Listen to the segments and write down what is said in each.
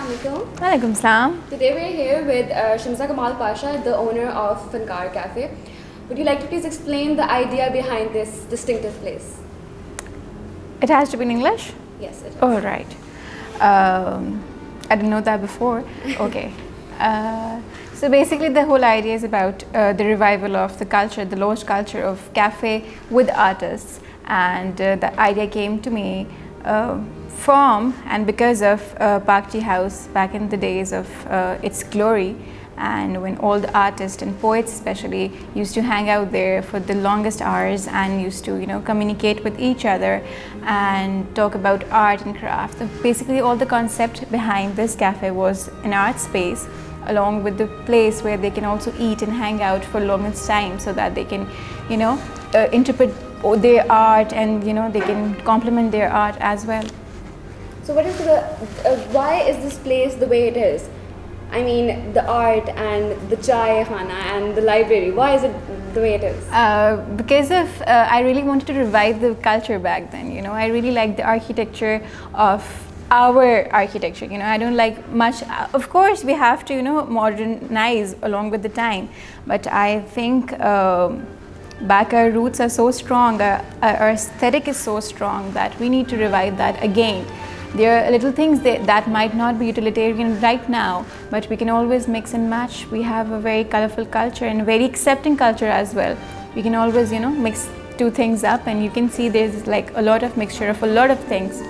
Assalamualaikum. Walaikum salam. Today we're here with Shamsa Kamal Pasha, the owner of Fankaar Café. Would you like to please explain the idea behind this distinctive place? It has to be in English? Yes, it is. Oh, right. I didn't know that before. Okay. So basically the whole idea is about the revival of the culture, the lost culture of cafe with artists. And the idea came to me from and because of Pak Tea House back in the days of its glory, and when all the artists and poets especially used to hang out there for the longest hours and used to communicate with each other and talk about art and craft. So basically all the concept behind this cafe was an art space along with the place where they can also eat and hang out for longest time, so that they can interpret their art and they can complement their art as well. So what is why is this place the way it is? I mean, the art and the chai khana and the library, why is it the way it is? Because of I really wanted to revive the culture back then. I really like the architecture of our architecture. I don't like much. Of course we have to modernize along with the time, but I think back our roots are so strong, our aesthetic is so strong that we need to revive that again. There are little things that might not be utilitarian right now, but we can always mix and match. We have a very colorful culture and a very accepting culture as well. We can always mix two things up, and you can see there's like a lot of mixture of a lot of things.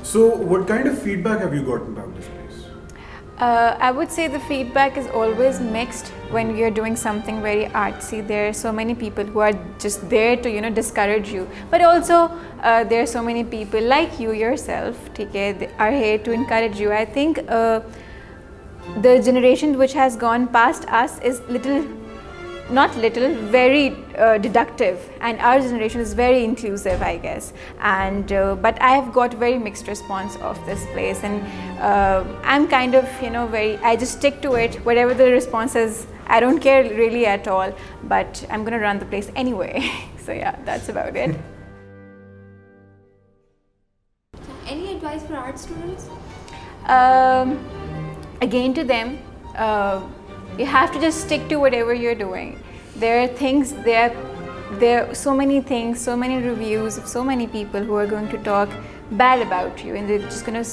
So what kind of feedback have you gotten about this place? I would say the feedback is always mixed when you're doing something very artsy. There are so many people who are just there to discourage you, but also there are so many people like you yourself, they are here to encourage you. I think the generation which has gone past us is very deductive, and our generation is very inclusive, I guess. And but I have got very mixed response of this place, and I'm kind of I just stick to it. Whatever the response is, I don't care really at all, but I'm gonna run the place anyway. So yeah, that's about it. Any advice for art students? Again, to them, you have to just stick to whatever you're doing. There are so many things, so many reviews of so many people who are going to talk bad about you, and they're just going to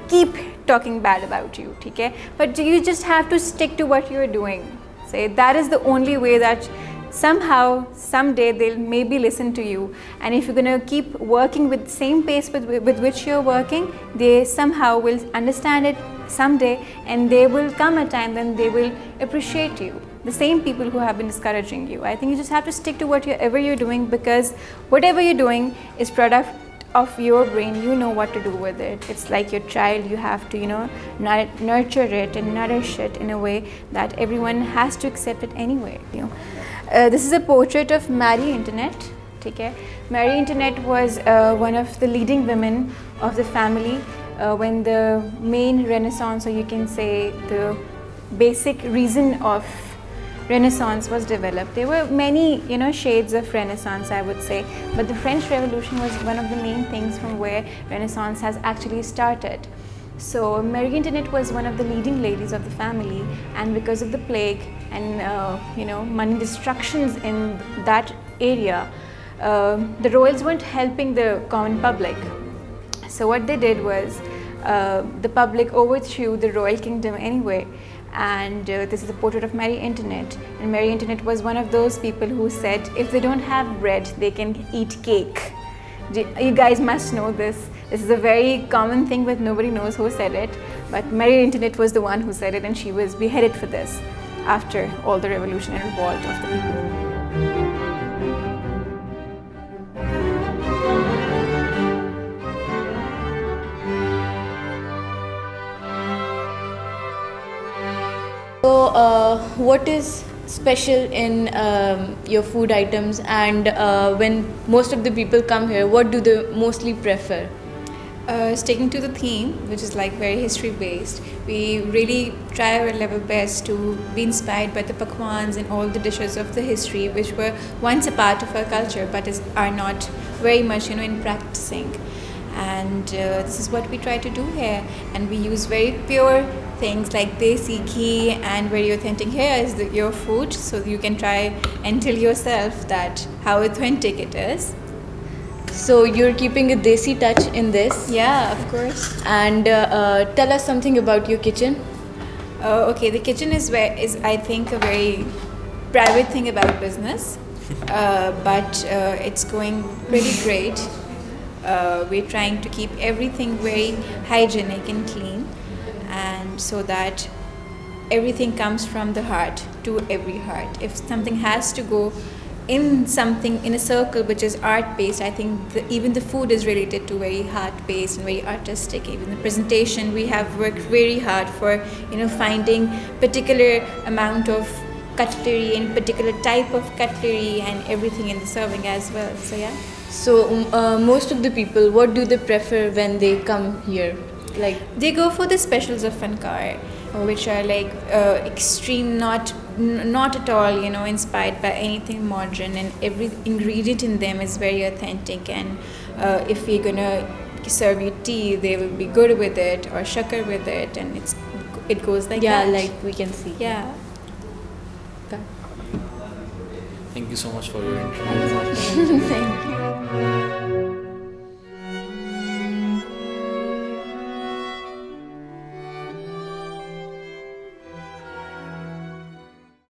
keep talking bad about you, okay? But you just have to stick to what you're doing. Say that is the only way that somehow, someday they'll maybe listen to you. And if you're going to keep working with the same pace with which you're working, they somehow will understand it someday, and there will come a time when they will appreciate you. The same people who have been discouraging you. I think you just have to stick to whatever you're doing, because whatever you're doing is product of your brain. You know what to do with it. It's like your child. You have to nurture it and nourish it in a way that everyone has to accept it anyway. This is a portrait of Marie-Antoinette. Marie-Antoinette was one of the leading women of the family when the main Renaissance, or you can say the basic reason of Renaissance, was developed. There were many shades of Renaissance, I would say, but the French Revolution was one of the main things from where Renaissance has actually started. So Marie-Antoinette was one of the leading ladies of the family, and because of the plague and money destructions in that area, the royals weren't helping the common public. So what they did was the public overthrew the royal kingdom anyway. And this is a portrait of Marie-Antoinette. And Marie-Antoinette was one of those people who said if they don't have bread, they can eat cake. You guys must know this. This is a very common thing, but nobody knows who said it. But Marie-Antoinette was the one who said it, and she was beheaded for this after all the revolution and revolt of the people. So what is special in your food items, and when most of the people come here, what do they mostly prefer? Sticking to the theme, which is like very history based, we really try our level best to be inspired by the Pakwaans and all the dishes of the history, which were once a part of our culture but are not very much, in practicing. And this is what we try to do here. And we use very pure things like desi ghee, and very authentic here is your food, so you can try and tell yourself that how authentic it is. So you're keeping a desi touch in this. Yeah, of course. And tell us something about your kitchen. Okay, the kitchen is I think a very private thing about business, but it's going pretty great. We're trying to keep everything very hygienic and clean, and so that everything comes from the heart to every heart. If something has to go in a circle which is art based, I think even the food is related to very heart based and very artistic. Even the presentation, we have worked very hard for finding particular amount of cutlery and particular type of cutlery and everything in the serving as well. So yeah. So most of the people, what do they prefer when they come here? Like, they go for the specials of Fankaar, which are like extreme, not at all inspired by anything modern, and every ingredient in them is very authentic. And if we're gonna serve you tea, they will be good with it, or shakar with it, and it goes like that. yeah, like we can see. Yeah. Thank you so much for your interview. Thank you.